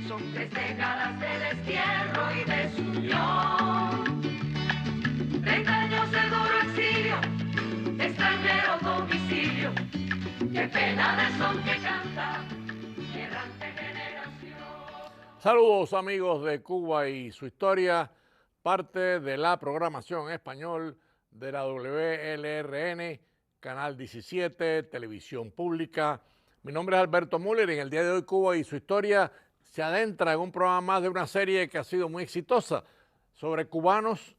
Son 3 décadas de destierro y desunión, 30 años de duro exilio, extranjero domicilio, qué pena de son que canta, errante generación. Saludos amigos de Cuba y su historia, parte de la programación en español de la WLRN, Canal 17, Televisión Pública. Mi nombre es Alberto Müller y en el día de hoy Cuba y su historia se adentra en un programa más de una serie que ha sido muy exitosa sobre cubanos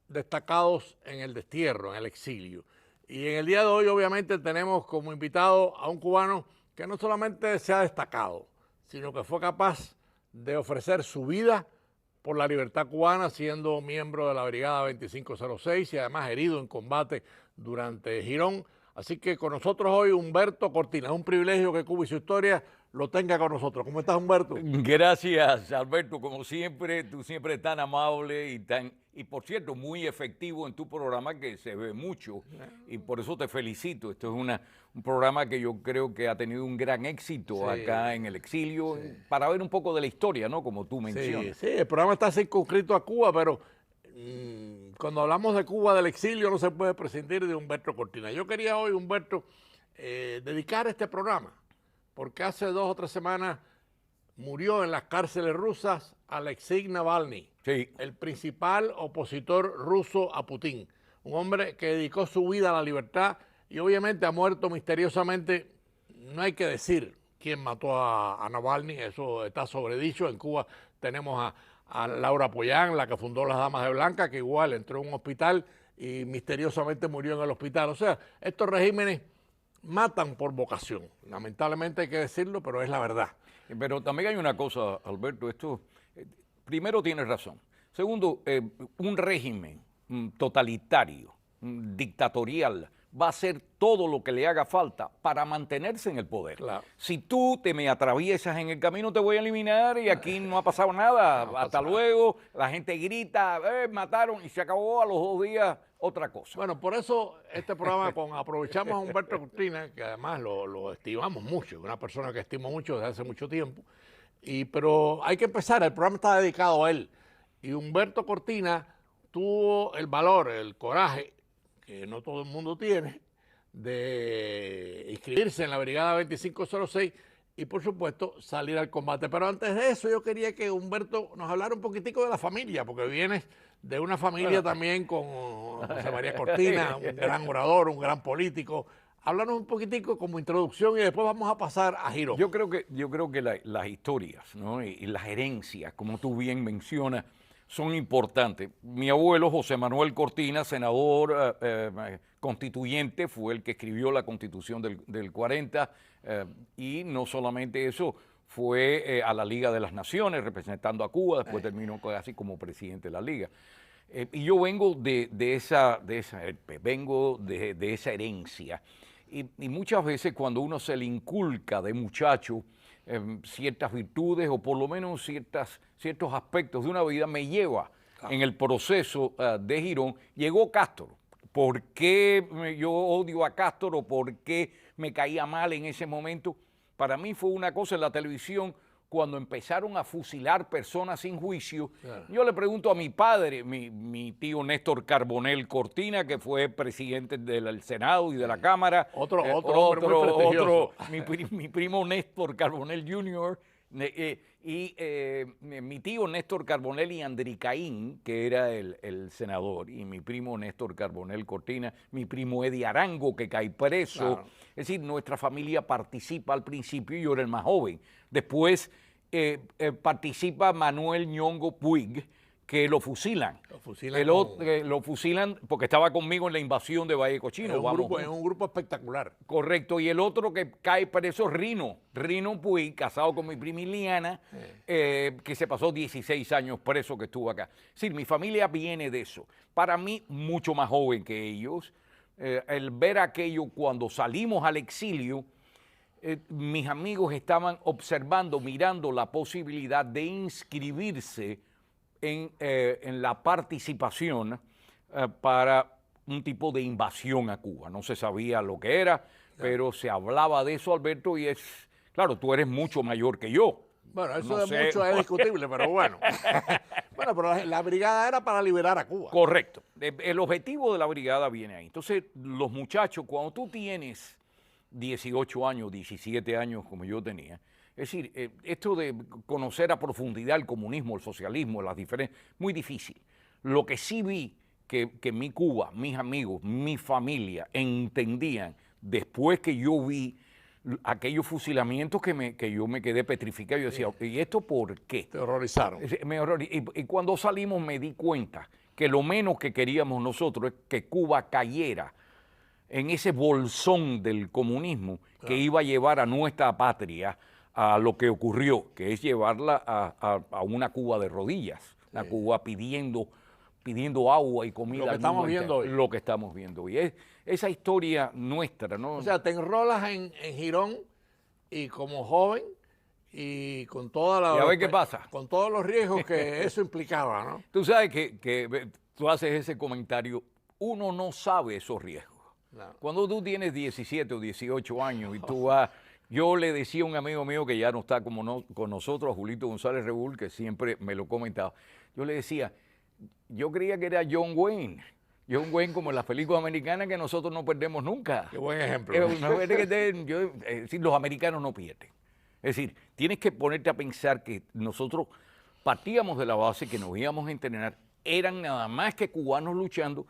destacados en el destierro, en el exilio. Y en el día de hoy obviamente tenemos como invitado a un cubano que no solamente se ha destacado, sino que fue capaz de ofrecer su vida por la libertad cubana, siendo miembro de la Brigada 2506 y además herido en combate durante Girón. Así que con nosotros hoy Humberto Cortina. Es un privilegio que Cuba y su historia lo tenga con nosotros. ¿Cómo estás, Humberto? Gracias, Alberto, como siempre, tú siempre tan amable y por cierto, muy efectivo en tu programa que se ve mucho y por eso te felicito. Esto es un programa que yo creo que ha tenido un gran éxito acá en el exilio, para ver un poco de la historia, ¿no? Como tú mencionas. Sí, el programa está circunscrito a Cuba, pero cuando hablamos de Cuba, del exilio, no se puede prescindir de Humberto Cortina. Yo quería hoy, Humberto, dedicar este programa, porque hace 2 o 3 semanas murió en las cárceles rusas Alexei Navalny, el principal opositor ruso a Putin, un hombre que dedicó su vida a la libertad y obviamente ha muerto misteriosamente. No hay que decir quién mató a Navalny, eso está sobredicho. En Cuba tenemos a Laura Pollán, la que fundó las Damas de Blanca, que igual entró en un hospital y misteriosamente murió en el hospital. O sea, estos regímenes matan por vocación. Lamentablemente hay que decirlo, pero es la verdad. Pero también hay una cosa, Alberto, esto, primero tienes razón. Segundo, un régimen totalitario, dictatorial, va a hacer todo lo que le haga falta para mantenerse en el poder. Claro. Si tú me atraviesas en el camino, te voy a eliminar y aquí no ha pasado nada. No Hasta pasa luego, la gente grita, mataron y se acabó a los 2 días otra cosa. Bueno, por eso este programa, aprovechamos a Humberto Cortina, que además lo estimamos mucho, una persona que estimo mucho desde hace mucho tiempo, pero hay que empezar, el programa está dedicado a él. Y Humberto Cortina tuvo el valor, el coraje, que no todo el mundo tiene, de inscribirse en la Brigada 2506 y por supuesto salir al combate. Pero antes de eso yo quería que Humberto nos hablara un poquitico de la familia, porque vienes de una familia también con José María Cortina, un gran orador, un gran político. Háblanos un poquitico como introducción y después vamos a pasar a Girón. Yo creo que las historias, ¿no? y las herencias, como tú bien mencionas, son importantes. Mi abuelo, José Manuel Cortina, senador constituyente, fue el que escribió la Constitución del 40, y no solamente eso, fue a la Liga de las Naciones representando a Cuba, después terminó casi como presidente de la Liga. Y yo vengo de esa herencia. Y muchas veces cuando uno se le inculca de muchacho ciertas virtudes o por lo menos ciertos aspectos de una vida, me lleva en el proceso de Girón. Llegó Castro. ¿Por qué yo odio a Castro o por qué me caía mal en ese momento? Para mí fue una cosa en la televisión cuando empezaron a fusilar personas sin juicio. Claro. Yo le pregunto a mi padre, mi tío Néstor Carbonell Cortina, que fue presidente del Senado y de la Cámara. Otro hombre muy prestigioso. Mi primo Néstor Carbonell Jr., y mi tío Néstor Carbonell y Andricaín, que era el senador, y mi primo Néstor Carbonell Cortina, mi primo Eddie Arango, que cae preso. Claro. Es decir, nuestra familia participa al principio y yo era el más joven. Después participa Manuel Ñongo Puig, que lo fusilan. Lo fusilan porque estaba conmigo en la invasión de Valle Cochino. Es un grupo espectacular. Correcto. Y el otro que cae preso es Rino Puig, casado con mi prima Iliana, que se pasó 16 años preso, que estuvo acá. Es decir, mi familia viene de eso. Para mí, mucho más joven que ellos. El ver aquello cuando salimos al exilio, mis amigos estaban observando, mirando la posibilidad de inscribirse en la participación para un tipo de invasión a Cuba. No se sabía lo que era, pero se hablaba de eso, Alberto, y claro, tú eres mucho mayor que yo. Bueno, eso no de sé. mucho es discutible, pero bueno. Bueno, pero la brigada era para liberar a Cuba. Correcto. El objetivo de la brigada viene ahí. Entonces, los muchachos, cuando tú tienes 18 años, 17 años, como yo tenía, es decir, esto de conocer a profundidad el comunismo, el socialismo, las diferencias, muy difícil. Lo que sí vi que mi Cuba, mis amigos, mi familia entendían después que yo vi aquellos fusilamientos que yo me quedé petrificado. Yo decía, ¿y esto por qué? Te horrorizaron. Y cuando salimos me di cuenta que lo menos que queríamos nosotros es que Cuba cayera en ese bolsón del comunismo que iba a llevar a nuestra patria a lo que ocurrió, que es llevarla a una Cuba de rodillas, una Cuba pidiendo agua y comida. Lo que estamos viendo hoy. Lo que estamos viendo hoy. Es esa historia nuestra, ¿no? O sea, te enrolas en Girón y como joven y con toda la... Y a ver qué pasa. Con todos los riesgos que eso implicaba, ¿no? Tú sabes que tú haces ese comentario, uno no sabe esos riesgos. No. Cuando tú tienes 17 o 18 años y tú vas... Yo le decía a un amigo mío que ya no está con nosotros, a Julito González Rebull, que siempre me lo comentaba. Yo le decía, yo creía que era John Wayne. John Wayne, como en las películas americanas, que nosotros no perdemos nunca. Qué buen ejemplo. Los americanos no pierden. Es decir, tienes que ponerte a pensar que nosotros partíamos de la base que nos íbamos a entrenar, eran nada más que cubanos luchando,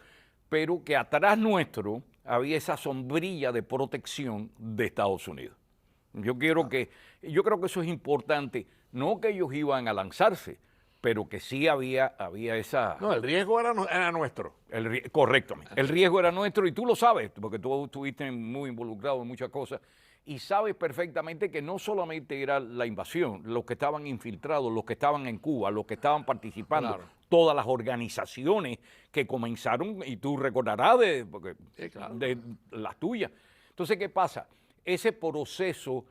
pero que atrás nuestro había esa sombrilla de protección de Estados Unidos. Yo creo que eso es importante, no que ellos iban a lanzarse, pero que sí había esa... No, el riesgo era nuestro. Correctamente, el riesgo era nuestro y tú lo sabes, porque tú estuviste muy involucrado en muchas cosas y sabes perfectamente que no solamente era la invasión, los que estaban infiltrados, los que estaban en Cuba, los que estaban participando, Claro. todas las organizaciones que comenzaron, y tú recordarás de las tuyas. Entonces, ¿qué pasa? Ese proceso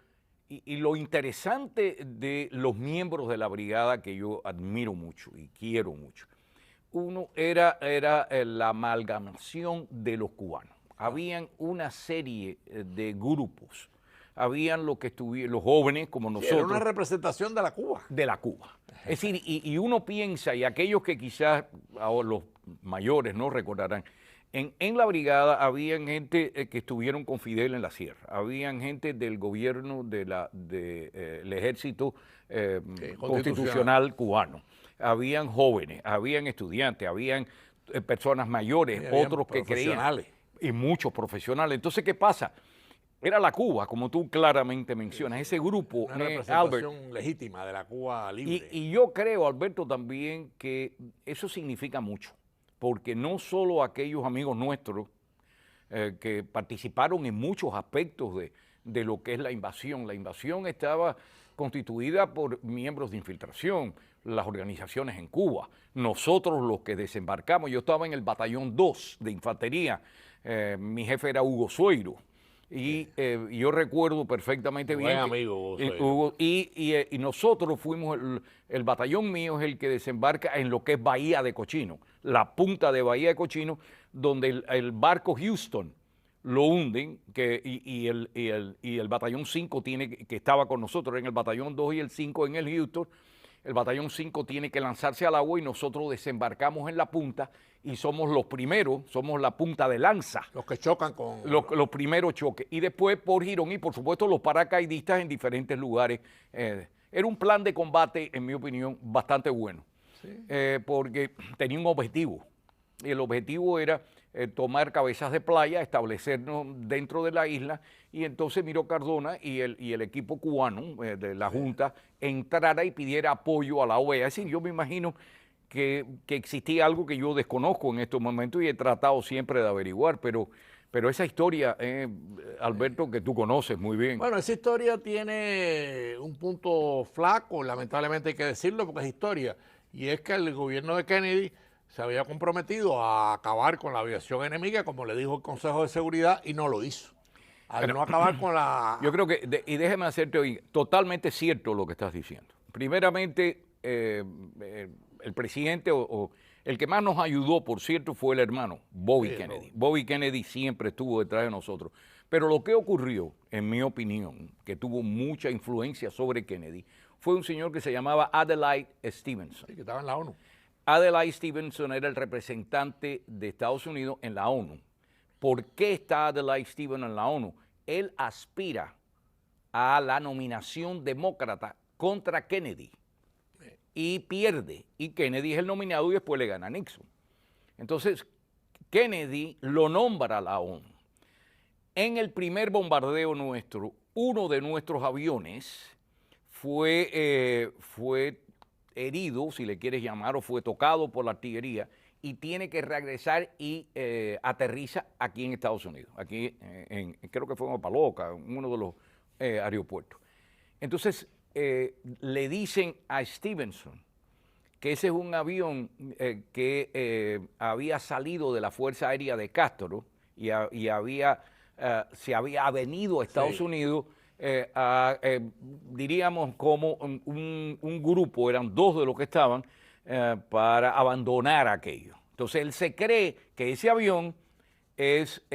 y lo interesante de los miembros de la brigada que yo admiro mucho y quiero mucho, uno era la amalgamación de los cubanos. Habían una serie de grupos, habían los jóvenes como nosotros. Era una representación de la Cuba. De la Cuba. Es decir, y uno piensa, y aquellos que quizás los mayores no recordarán, en la brigada habían gente que estuvieron con Fidel en la sierra, habían gente del gobierno del ejército constitucional cubano, habían jóvenes, habían estudiantes, habían personas mayores, otros que creían, y muchos profesionales. Entonces, ¿qué pasa? Era la Cuba, como tú claramente mencionas, ese grupo. Una representación legítima de la Cuba libre. Y yo creo, Alberto, también que eso significa mucho, porque no solo aquellos amigos nuestros que participaron en muchos aspectos de lo que es la invasión estaba constituida por miembros de infiltración, las organizaciones en Cuba, nosotros los que desembarcamos, yo estaba en el batallón 2 de infantería, mi jefe era Hugo Sueiro, y yo recuerdo perfectamente bien. Buen amigo, Hugo, y nosotros fuimos, el batallón mío es el que desembarca en lo que es Bahía de Cochino, la punta de Bahía de Cochino, donde el barco Houston lo hunden, y el batallón 5 que estaba con nosotros en el batallón 2 y el 5 en el Houston. El batallón 5 tiene que lanzarse al agua y nosotros desembarcamos en la punta y somos los primeros, somos la punta de lanza. Los que chocan con... Los primeros choques. Y después por Girón y por supuesto los paracaidistas en diferentes lugares. Era un plan de combate, en mi opinión, bastante bueno. Sí. Porque tenía un objetivo. Y el objetivo era tomar cabezas de playa, establecernos dentro de la isla, y entonces Miró Cardona y el equipo cubano de la Junta entrara y pidiera apoyo a la OEA. Es decir, yo me imagino que existía algo que yo desconozco en estos momentos y he tratado siempre de averiguar, pero esa historia, Alberto, que tú conoces muy bien. Bueno, esa historia tiene un punto flaco, lamentablemente hay que decirlo porque es historia, y es que el gobierno de Kennedy se había comprometido a acabar con la aviación enemiga, como le dijo el Consejo de Seguridad, y no lo hizo. Al no acabar con la... Yo creo que, y déjeme hacerte oír, totalmente cierto lo que estás diciendo. Primeramente, el presidente o el que más nos ayudó, por cierto, fue el hermano Bobby Kennedy. No. Bobby Kennedy siempre estuvo detrás de nosotros. Pero lo que ocurrió, en mi opinión, que tuvo mucha influencia sobre Kennedy, fue un señor que se llamaba Adlai Stevenson. Sí, que estaba en la ONU. Adlai Stevenson era el representante de Estados Unidos en la ONU. ¿Por qué está Adlai Stevenson en la ONU? Él aspira a la nominación demócrata contra Kennedy y pierde. Y Kennedy es el nominado y después le gana a Nixon. Entonces, Kennedy lo nombra a la ONU. En el primer bombardeo nuestro, uno de nuestros aviones fue herido, si le quieres llamar, o fue tocado por la artillería y tiene que regresar y aterriza aquí en Estados Unidos, aquí creo que fue en Opaloca, uno de los aeropuertos. Entonces le dicen a Stevenson que ese es un avión que había salido de la Fuerza Aérea de Castro y se había venido a Estados Unidos, diríamos como un grupo, eran dos de los que estaban, para abandonar aquello. Entonces él se cree que ese avión es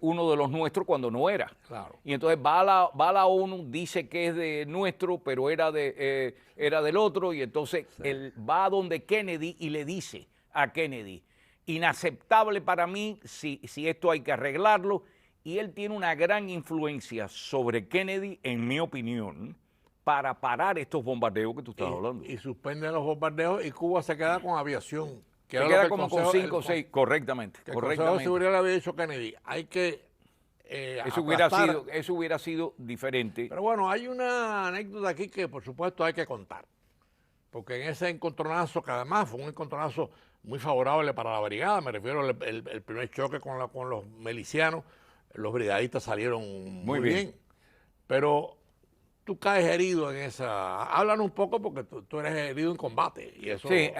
uno de los nuestros cuando no era. Claro. Y entonces va a la ONU, dice que es de nuestro, pero era del otro, y entonces él va a donde Kennedy y le dice a Kennedy, inaceptable para mí, si esto hay que arreglarlo, y él tiene una gran influencia sobre Kennedy, en mi opinión, para parar estos bombardeos que tú estás hablando. Y suspenden los bombardeos y Cuba se queda con aviación. Se queda como con 5 o 6, correctamente. El Consejo de Seguridad le había dicho Kennedy, hay que eso hubiera sido diferente. Pero bueno, hay una anécdota aquí que por supuesto hay que contar. Porque en ese encontronazo, que además fue un encontronazo muy favorable para la brigada, me refiero al primer choque con los milicianos, los brigadistas salieron muy bien. Pero tú caes herido en esa... Háblanos un poco porque tú eres herido en combate. Y eso... Sí,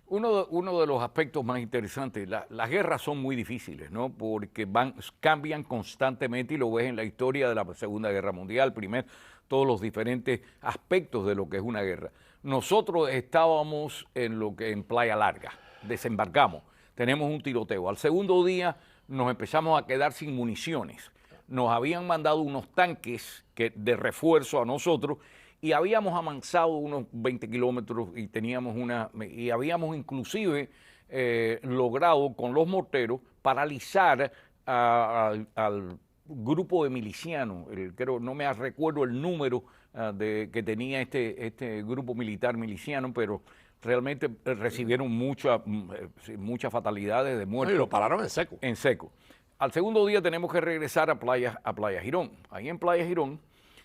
uno de los aspectos más interesantes, las guerras son muy difíciles, ¿no? Porque cambian constantemente y lo ves en la historia de la Segunda Guerra Mundial, todos los diferentes aspectos de lo que es una guerra. Nosotros estábamos en Playa Larga, desembarcamos, tenemos un tiroteo. Al segundo día nos empezamos a quedar sin municiones. Nos habían mandado unos tanques de refuerzo a nosotros y habíamos avanzado unos 20 kilómetros y habíamos inclusive logrado con los morteros paralizar al grupo de milicianos. No me recuerdo el número que tenía este grupo militar miliciano, pero realmente recibieron muchas fatalidades de muertos. Y lo pararon en seco. En seco. Al segundo día tenemos que regresar a Playa Girón. Ahí en Playa Girón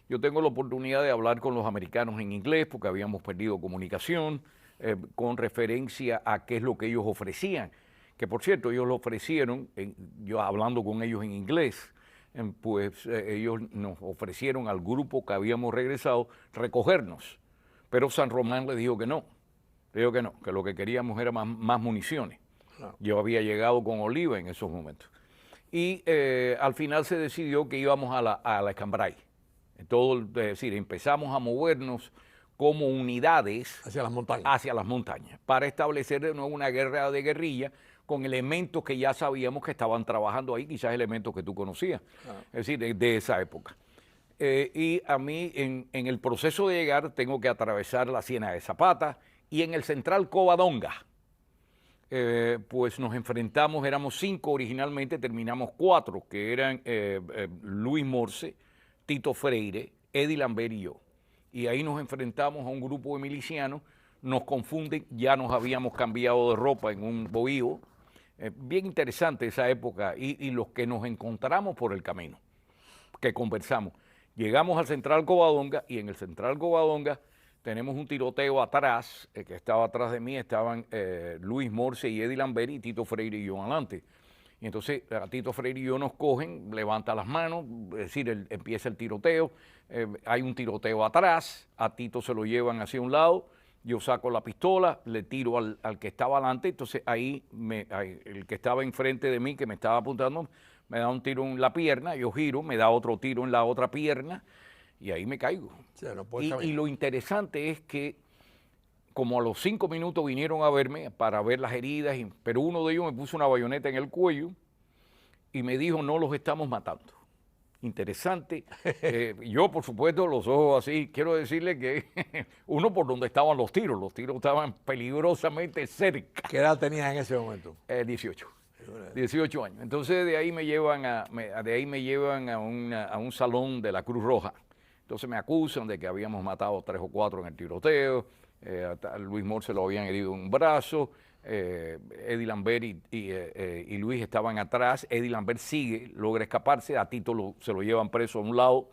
yo tengo la oportunidad de hablar con los americanos en inglés porque habíamos perdido comunicación con referencia a qué es lo que ellos ofrecían. Que por cierto, ellos lo ofrecieron, yo hablando con ellos en inglés, pues ellos nos ofrecieron al grupo que habíamos regresado recogernos. Pero San Román le dijo que no. Le dijo que no, que lo que queríamos era más municiones. No. Yo había llegado con Oliva en esos momentos. Y al final se decidió que íbamos a la Escambray. Es decir, empezamos a movernos como unidades hacia las montañas para establecer de nuevo una guerra de guerrilla con elementos que ya sabíamos que estaban trabajando ahí, quizás elementos que tú conocías, es decir, de esa época. Y a mí en el proceso de llegar tengo que atravesar la Ciénaga de Zapata y en el Central Covadonga. Pues nos enfrentamos, éramos 5 originalmente, terminamos 4, que eran Luis Morse, Tito Freire, Eddie Lambert y yo. Y ahí nos enfrentamos a un grupo de milicianos, nos confunden, ya nos habíamos cambiado de ropa en un bohío. Bien interesante esa época y los que nos encontramos por el camino, que conversamos. Llegamos al Central Covadonga y en el Central Covadonga tenemos un tiroteo atrás, que estaba atrás de mí, estaban Luis Morse y Eddie Lambert y Tito Freire y yo adelante. Y entonces a Tito Freire y yo nos cogen, levanta las manos, es decir, empieza el tiroteo, hay un tiroteo atrás, a Tito se lo llevan hacia un lado, yo saco la pistola, le tiro al que estaba adelante, entonces ahí el que estaba enfrente de mí, que me estaba apuntando, me da un tiro en la pierna, yo giro, me da otro tiro en la otra pierna y ahí me caigo. Sí, no puedo y lo interesante es que como a los 5 minutos vinieron a verme para ver las heridas, pero uno de ellos me puso una bayoneta en el cuello y me dijo, no los estamos matando. interesante. Yo, por supuesto, los ojos así, quiero decirle que uno por donde estaban los tiros estaban peligrosamente cerca. ¿Qué edad tenías en ese momento? 18 años. Entonces de ahí me llevan a un salón de la Cruz Roja. Entonces me acusan de que habíamos matado 3 o 4 en el tiroteo, a Luis Moore se lo habían herido en un brazo, Eddie Lambert y Luis estaban atrás, Eddie Lambert logra escaparse, a Tito se lo llevan preso a un lado.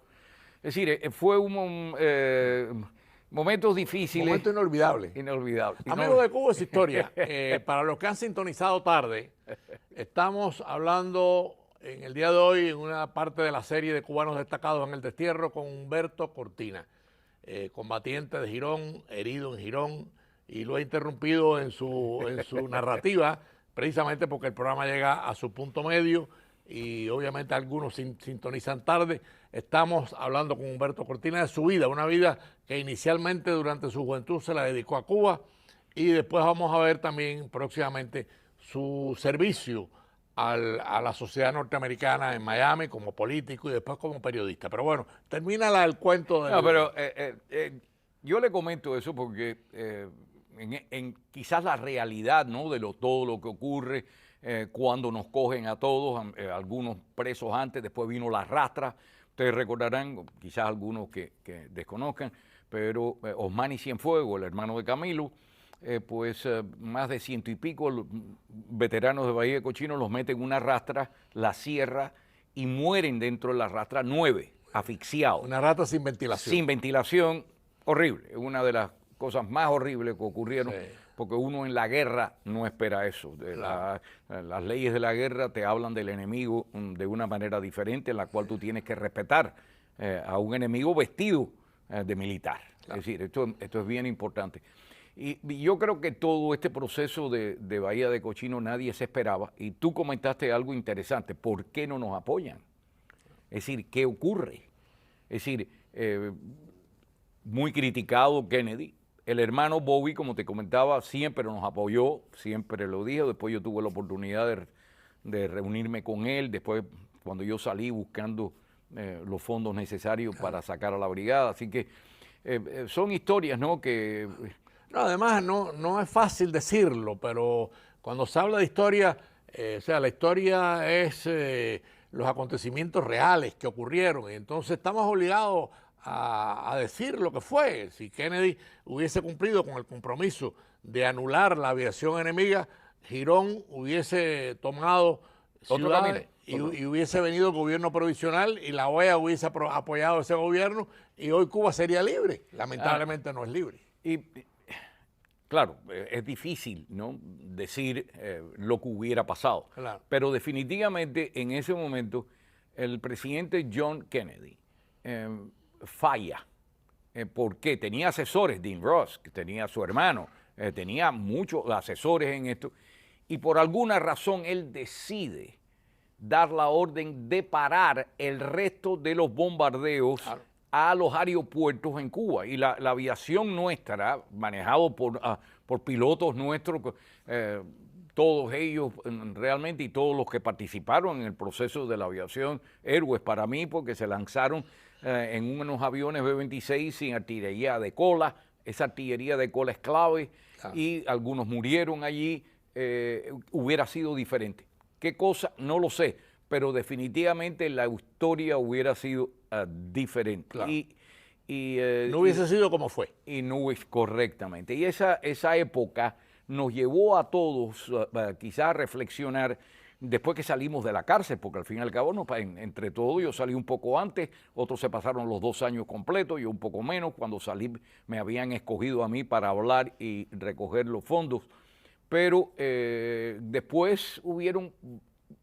Es decir, fue momentos difíciles. Momento inolvidable. Inolvidable. Amigos de Cuba es historia. Para los que han sintonizado tarde, estamos hablando en el día de hoy en una parte de la serie de cubanos destacados en el destierro con Humberto Cortina, combatiente de Girón, herido en Girón, y lo he interrumpido en su narrativa precisamente porque el programa llega a su punto medio y obviamente algunos sintonizan tarde. Estamos hablando con Humberto Cortina de su vida, una vida que inicialmente durante su juventud se la dedicó a Cuba y después vamos a ver también próximamente su servicio a la sociedad norteamericana en Miami como político y después como periodista. Pero bueno, termina el cuento de... No, pero yo le comento eso porque quizás la realidad, ¿no?, de todo lo que ocurre cuando nos cogen a todos, algunos presos antes, después vino la rastra. Ustedes recordarán, quizás algunos que desconozcan, pero Osmani Cienfuegos, el hermano de Camilo, más de 100 y pico veteranos de Bahía de Cochino los meten en una rastra, la cierra y mueren dentro de la rastra 9, asfixiados. Una rastra sin ventilación. Sin ventilación, horrible. Es una de las cosas más horribles que ocurrieron, sí, porque uno en la guerra no espera eso. Claro. Las leyes de la guerra te hablan del enemigo de una manera diferente, en la cual tú tienes que respetar a un enemigo vestido de militar. Claro. Es decir, esto es bien importante. Y yo creo que todo este proceso de Bahía de Cochino nadie se esperaba. Y tú comentaste algo interesante. ¿Por qué no nos apoyan? Es decir, ¿qué ocurre? Es decir, muy criticado Kennedy. El hermano Bobby, como te comentaba, siempre nos apoyó, siempre lo dijo. Después yo tuve la oportunidad de reunirme con él. Después, cuando yo salí buscando los fondos necesarios para sacar a la brigada. Así que son historias, ¿no?, que... No, además no es fácil decirlo, pero cuando se habla de historia, o sea, la historia es los acontecimientos reales que ocurrieron, y entonces estamos obligados a decir lo que fue. Si Kennedy hubiese cumplido con el compromiso de anular la aviación enemiga, Girón hubiese tomado ciudades y hubiese venido el gobierno provisional y la OEA hubiese apoyado ese gobierno y hoy Cuba sería libre. Lamentablemente no es libre. Y claro, es difícil, ¿no?, decir lo que hubiera pasado, claro, pero definitivamente en ese momento el presidente John Kennedy falla, porque tenía asesores, Dean Ross, que tenía a su hermano, tenía muchos asesores en esto, y por alguna razón él decide dar la orden de parar el resto de los bombardeos, claro, a los aeropuertos en Cuba. Y la aviación nuestra, manejado por pilotos nuestros, todos ellos realmente, y todos los que participaron en el proceso de la aviación, héroes para mí, porque se lanzaron en unos aviones B-26 sin artillería de cola. Esa artillería de cola es clave, y algunos murieron allí. Hubiera sido diferente. ¿Qué cosa? No lo sé, pero definitivamente la historia hubiera sido diferente. Claro. No hubiese sido como fue. Y no es correctamente. Y esa época nos llevó a todos quizás a reflexionar después que salimos de la cárcel, porque al fin y al cabo, entre todos, yo salí un poco antes, otros se pasaron los 2 años completos, yo un poco menos. Cuando salí me habían escogido a mí para hablar y recoger los fondos. Pero después hubieron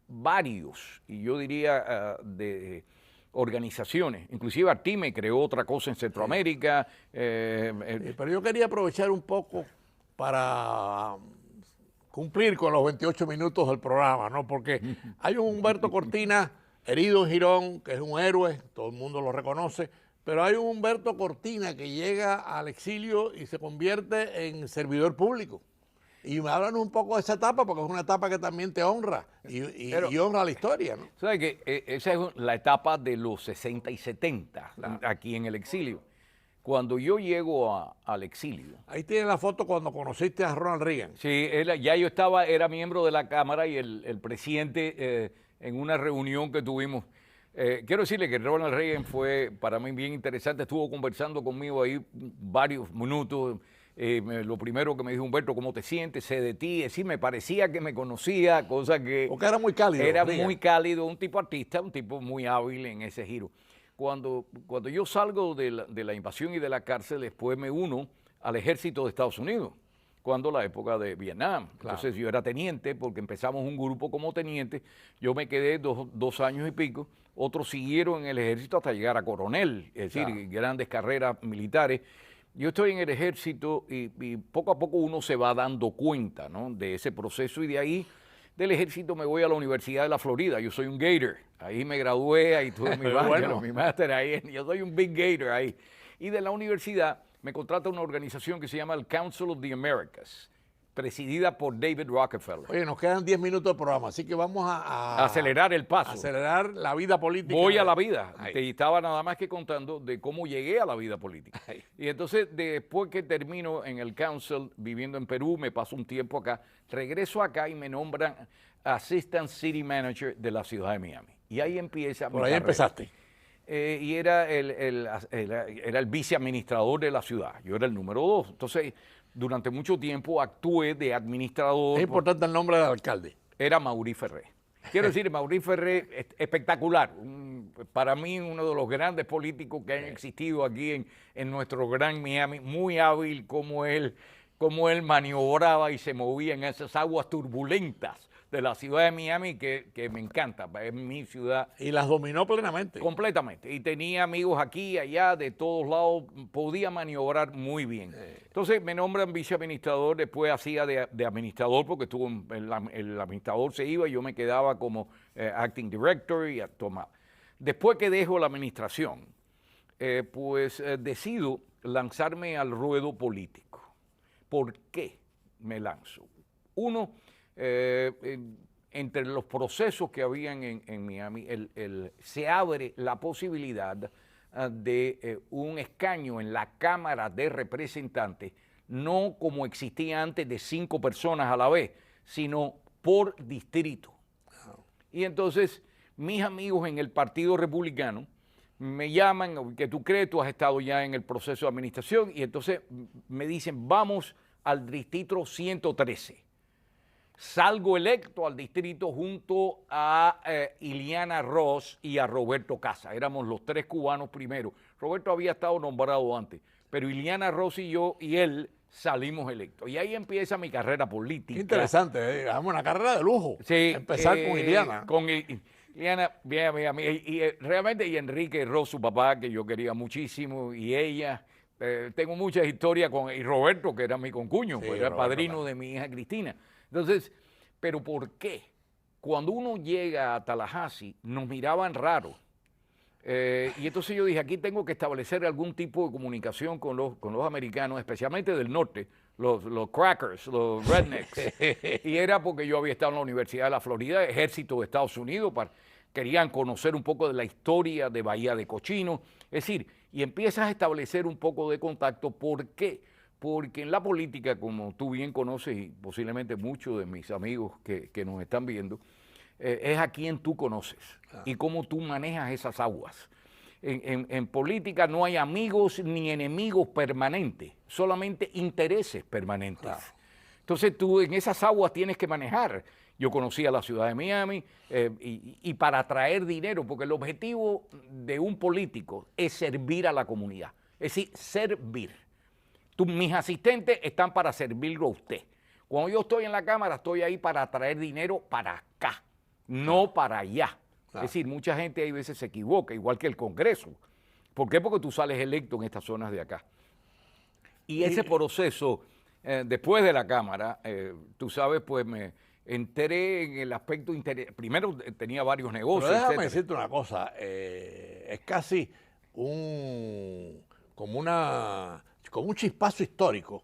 varios, y yo diría de organizaciones, inclusive Artime creó otra cosa en Centroamérica. Pero yo quería aprovechar un poco para cumplir con los 28 minutos del programa, ¿no? Porque hay un Humberto Cortina herido en Girón, que es un héroe, todo el mundo lo reconoce, pero hay un Humberto Cortina que llega al exilio y se convierte en servidor público. Y háblanos un poco de esa etapa, porque es una etapa que también te honra y honra la historia, ¿no? ¿Sabes que esa es la etapa de los 60 y 70, aquí en el exilio? Cuando yo llego al exilio. Ahí tienes la foto cuando conociste a Ronald Reagan. Sí, ya yo era miembro de la Cámara y el presidente en una reunión que tuvimos. Quiero decirle que Ronald Reagan fue para mí bien interesante, estuvo conversando conmigo ahí varios minutos. Lo primero que me dijo: Humberto, ¿cómo te sientes? Sé de ti. Sí, me parecía que me conocía, cosa que... Porque era muy cálido. Era muy cálido, un tipo artista, un tipo muy hábil en ese giro. Cuando yo salgo de la invasión y de la cárcel, después me uno al ejército de Estados Unidos, cuando la época de Vietnam. Claro. Entonces yo era teniente, porque empezamos un grupo como teniente. Yo me quedé dos años y pico. Otros siguieron en el ejército hasta llegar a coronel, es decir, Claro, grandes carreras militares. Yo estoy en el ejército y poco a poco uno se va dando cuenta, ¿no?, de ese proceso, y de ahí del ejército me voy a la Universidad de la Florida. Yo soy un Gator, ahí me gradué, ahí tuve mi bachelor, mi máster ahí, yo soy un Big Gator ahí. Y de la universidad me contrata una organización que se llama el Council of the Americas, presidida por David Rockefeller. Oye, nos quedan 10 minutos de programa, así que vamos a acelerar el paso. Acelerar la vida política. Voy a la vida. Ay. Te estaba nada más que contando de cómo llegué a la vida política. Ay. Y entonces, después que termino en el Council, viviendo en Perú, me paso un tiempo acá, regreso acá y me nombran Assistant City Manager de la ciudad de Miami. Y ahí empieza mi Por ahí carrera. empezaste. Y era el viceadministrador de la ciudad. Yo era el número 2. Entonces, durante mucho tiempo actué de administrador. Es importante el nombre del alcalde. Era Maurí Ferré. Quiero decir, Maurí Ferré, espectacular. Para mí, uno de los grandes políticos que han existido aquí en nuestro gran Miami. Muy hábil como él maniobraba y se movía en esas aguas turbulentas de la ciudad de Miami, que me encanta, es mi ciudad. Y las dominó plenamente. Completamente. Y tenía amigos aquí, allá, de todos lados, podía maniobrar muy bien. Entonces me nombran viceadministrador, después hacía de administrador, porque estuvo el administrador se iba y yo me quedaba como acting director y tomaba. Después que dejo la administración, decido lanzarme al ruedo político. ¿Por qué me lanzo? Uno, entre los procesos que habían en Miami, se abre la posibilidad de un escaño en la Cámara de Representantes, no como existía antes de 5 personas a la vez, sino por distrito. Y entonces mis amigos en el Partido Republicano me llaman: ¿qué tú crees? Tú has estado ya en el proceso de administración. Y entonces me dicen: vamos al distrito 113. Salgo electo al distrito junto a Ileana Ross y a Roberto Casa. Éramos los 3 cubanos primero. Roberto había estado nombrado antes, pero Ileana Ross y yo y él salimos electos. Y ahí empieza mi carrera política. Qué interesante, una carrera de lujo. Sí, empezar con Ileana. Con Ileana, bien, realmente, y Enrique Ross, su papá, que yo quería muchísimo, y ella. Tengo muchas historias y Roberto, que era mi concuño, Sí, pues era Roberto, padrino claro, de mi hija Cristina. Entonces, ¿pero por qué? Cuando uno llega a Tallahassee, nos miraban raro. Y entonces yo dije: aquí tengo que establecer algún tipo de comunicación con los americanos, especialmente del norte, los crackers, los rednecks. Y era porque yo había estado en la Universidad de la Florida, ejército de Estados Unidos, querían conocer un poco de la historia de Bahía de Cochino. Es decir, y empiezas a establecer un poco de contacto. ¿Por qué? Porque en la política, como tú bien conoces, y posiblemente muchos de mis amigos que nos están viendo, es a quien tú conoces y cómo tú manejas esas aguas. En política no hay amigos ni enemigos permanentes, solamente intereses permanentes. Claro. Entonces tú en esas aguas tienes que manejar. Yo conocía la ciudad de Miami y para atraer dinero, porque el objetivo de un político es servir a la comunidad, es decir, servir. Mis asistentes están para servirlo a usted. Cuando yo estoy en la Cámara, estoy ahí para traer dinero para acá, no para allá. Es decir, mucha gente a veces se equivoca, igual que el Congreso. ¿Por qué? Porque tú sales electo en estas zonas de acá. Y ese proceso, después de la Cámara, tú sabes, pues me enteré en el aspecto primero tenía varios negocios. Pero déjame decirte una cosa, es casi como un chispazo histórico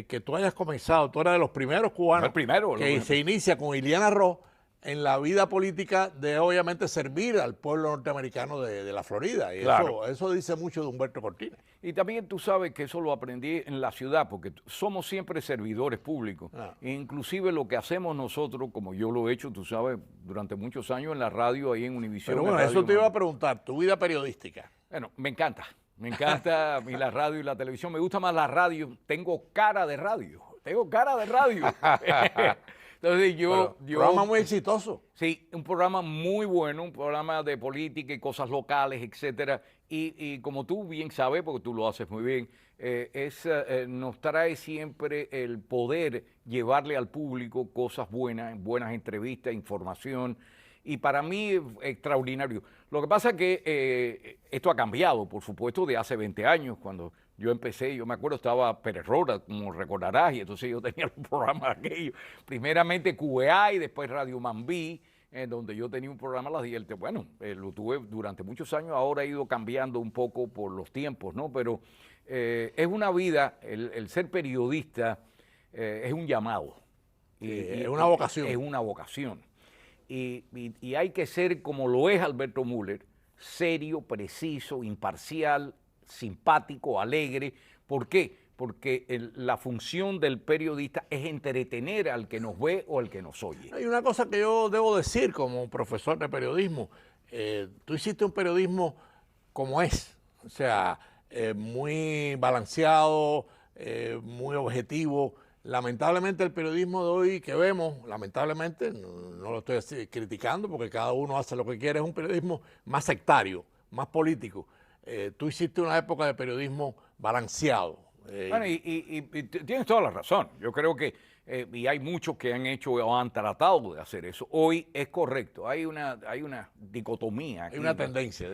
que tú hayas comenzado, tú eres de los primeros cubanos El primero, que se inicia con Iliana Ross en la vida política de obviamente servir al pueblo norteamericano de la Florida. Y Claro. eso dice mucho de Humberto Cortina. Y también tú sabes que eso lo aprendí en la ciudad, porque somos siempre servidores públicos. Ah. Inclusive lo que hacemos nosotros, como yo lo he hecho, tú sabes, durante muchos años en la radio, ahí en Univisión. Pero bueno, en eso Radio te iba a Mami. preguntar, tu vida periodística. Bueno, me encanta a mí la radio y la televisión. Me gusta más la radio. Tengo cara de radio. Entonces Programa muy exitoso. Sí, un programa muy bueno, un programa de política y cosas locales, etcétera. Y como tú bien sabes, porque tú lo haces muy bien, nos trae siempre el poder llevarle al público cosas buenas entrevistas, información. Y para mí es extraordinario. Lo que pasa es que esto ha cambiado, por supuesto, de hace 20 años, cuando yo empecé, yo me acuerdo, estaba Pérez Roda, como recordarás, y entonces yo tenía los programas aquellos, primeramente QEA y después Radio Mambí, en donde yo tenía un programa a las 10. Bueno, lo tuve durante muchos años, ahora ha ido cambiando un poco por los tiempos, ¿no? Pero es una vida, el ser periodista es un llamado. Es una vocación. Es una vocación. Y hay que ser, como lo es Alberto Müller, serio, preciso, imparcial, simpático, alegre. ¿Por qué? Porque la función del periodista es entretener al que nos ve o al que nos oye. Hay una cosa que yo debo decir como profesor de periodismo. Tú hiciste un periodismo como es, o sea, muy balanceado, muy objetivo. Lamentablemente el periodismo de hoy que vemos, lamentablemente, no lo estoy criticando porque cada uno hace lo que quiere, es un periodismo más sectario, más político. Tú hiciste una época de periodismo balanceado. Bueno, y tienes toda la razón. Yo creo que, y hay muchos que han hecho o han tratado de hacer eso. Hoy es correcto, hay una dicotomía aquí. Hay una tendencia.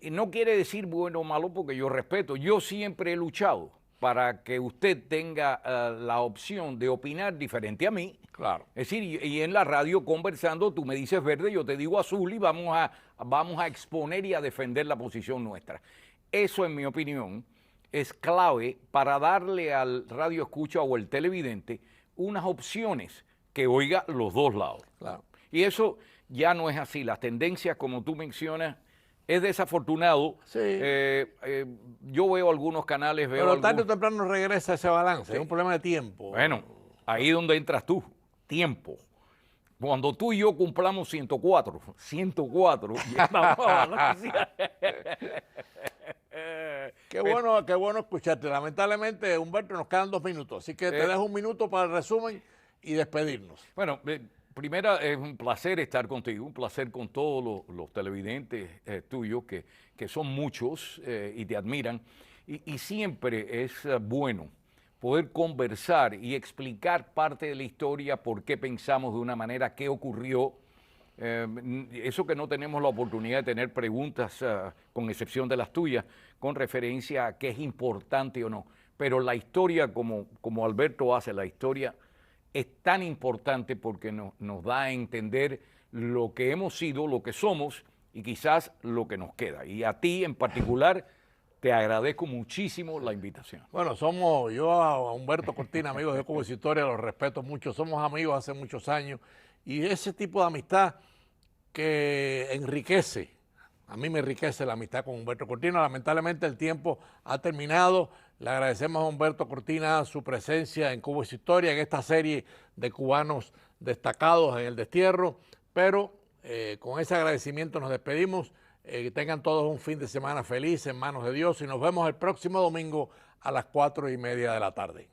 Y no quiere decir bueno o malo porque yo respeto. Yo siempre he luchado para que usted tenga la opción de opinar diferente a mí. Claro. Es decir, y en la radio conversando, tú me dices verde, yo te digo azul y vamos a exponer y a defender la posición nuestra. Eso, en mi opinión, es clave para darle al radio escucha o el televidente unas opciones que oiga los dos lados. Claro. Y eso ya no es así. Las tendencias, como tú mencionas, es desafortunado. Sí. Yo veo algunos canales, Pero tarde o temprano regresa ese balance. Sí. Es un problema de tiempo. Bueno, ahí es donde entras tú. Tiempo. Cuando tú y yo cumplamos 104, ya vamos a balancear. Qué bueno escucharte. Lamentablemente, Humberto, nos quedan 2 minutos, así que te dejo 1 minuto para el resumen y despedirnos. Bueno, primero es un placer estar contigo, un placer con todos los televidentes tuyos, que son muchos y te admiran. Y siempre es bueno poder conversar y explicar parte de la historia, por qué pensamos de una manera, qué ocurrió. Eso que no tenemos la oportunidad de tener preguntas, con excepción de las tuyas, con referencia a qué es importante o no. Pero la historia, como Alberto hace, la historia es tan importante porque nos da a entender lo que hemos sido, lo que somos y quizás lo que nos queda. Y a ti en particular te agradezco muchísimo la invitación. Bueno, yo a Humberto Cortina, amigos de Cuba y su Historia, los respeto mucho, somos amigos hace muchos años y ese tipo de amistad que enriquece, a mí me enriquece la amistad con Humberto Cortina. Lamentablemente el tiempo ha terminado. Le agradecemos a Humberto Cortina su presencia en Cuba y su Historia, en esta serie de cubanos destacados en el destierro, pero con ese agradecimiento nos despedimos. Que tengan todos un fin de semana feliz en manos de Dios y nos vemos el próximo domingo a las 4:30 de la tarde.